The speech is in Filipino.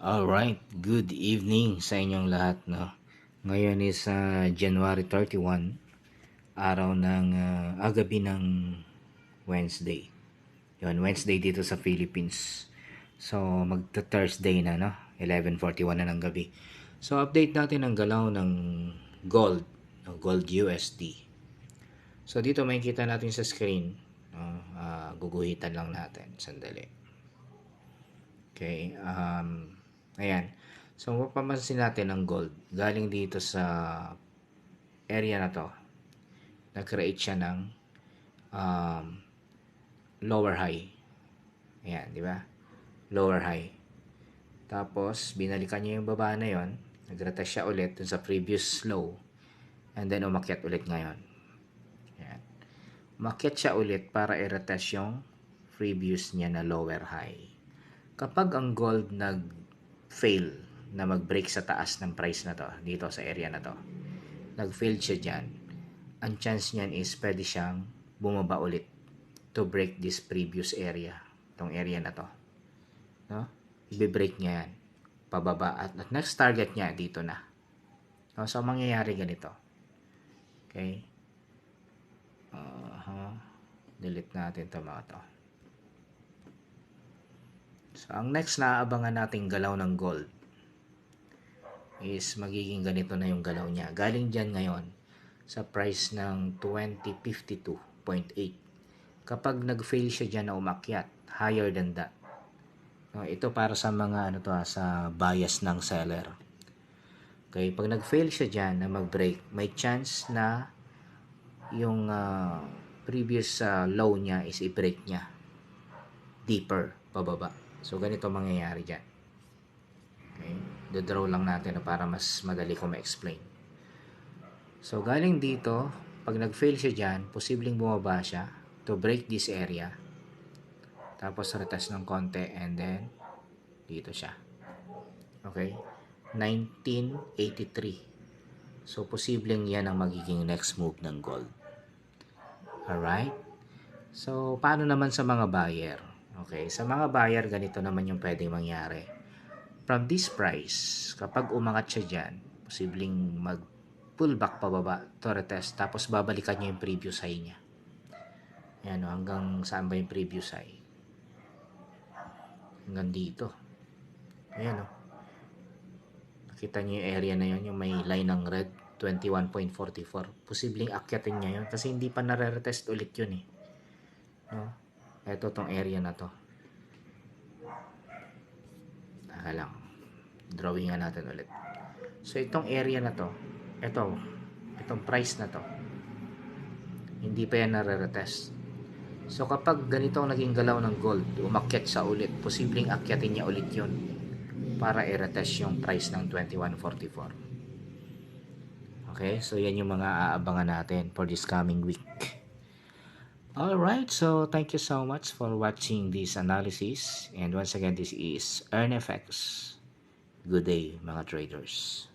Alright, good evening sa inyong lahat. No? Ngayon is January 31, araw ng gabi ng Wednesday. Yun, Wednesday dito sa Philippines. So, magta-Thursday na, no? 11:41 na ng gabi. So, update natin ang galaw ng gold, gold USD. So, dito makikita natin sa screen. No? Guguhitan lang natin. Sandali. Okay, ayan. So, mapapansin natin ang gold. Galing dito sa area na to. Nag-create siya ng lower high. Ayan, di ba? Lower high. Tapos, binalikan niya yung baba na yon. Nag-retest siya ulit dun sa previous low. And then, umakyat ulit ngayon. Ayan. Umakyat siya ulit para i-retest yung previous niya na lower high. Kapag ang gold nag-fail na mag-break sa taas ng price na to, dito sa area na to, nag-fail siya dyan, ang chance niyan is pwede siyang bumaba ulit to break this previous area, itong area na to. No? I-break niya yan, pababa, at next target niya dito na. No? So, mangyayari ganito. Okay? Delete natin ito mga to. So, ang next na aabangan nating galaw ng gold is magiging ganito na yung galaw niya. Galing dyan ngayon sa price ng 2052.8. Kapag nag-fail siya dyan na umakyat, higher than that. No, ito para sa mga sa bias ng seller. Okay, pag nag-fail siya dyan na mag-break, may chance na yung previous low niya is i-break niya deeper, pababa. So, ganito mangyayari dyan. Okay? Do-draw lang natin para mas madali ko ma-explain. So, galing dito, pag nag-fail siya dyan, posibleng bumaba siya to break this area. Tapos, retest ng konti and then, dito siya. Okay? 1983. So, posibleng yan ang magiging next move ng gold. Alright? So, paano naman sa mga buyer? Okay, sa mga buyer, ganito naman yung pwedeng mangyari. From this price, kapag umangat siya dyan, posibleng mag-pullback pababa to retest, tapos babalikan niya yung previous high niya. Ayan, hanggang saan ba yung previous high? Hanggang dito. Ayan, nakita niyo yung area na yun, yung may line ng red, 21.44. Posibleng akyatin niya yun kasi hindi pa nare-retest ulit yun eh. No? Ito tong area na to. Taka lang. Drawing nga natin ulit. So, itong area na to, itong price na to, hindi pa yan nare-retest. So, kapag ganito ang naging galaw ng gold, umakyat sa ulit, posibleng akyatin niya ulit yun para i-retest yung price ng 21.44. Okay? So, yan yung mga aabangan natin for this coming week. Alright, so thank you so much for watching this analysis. And once again, this is EarnFX. Good day, mga traders.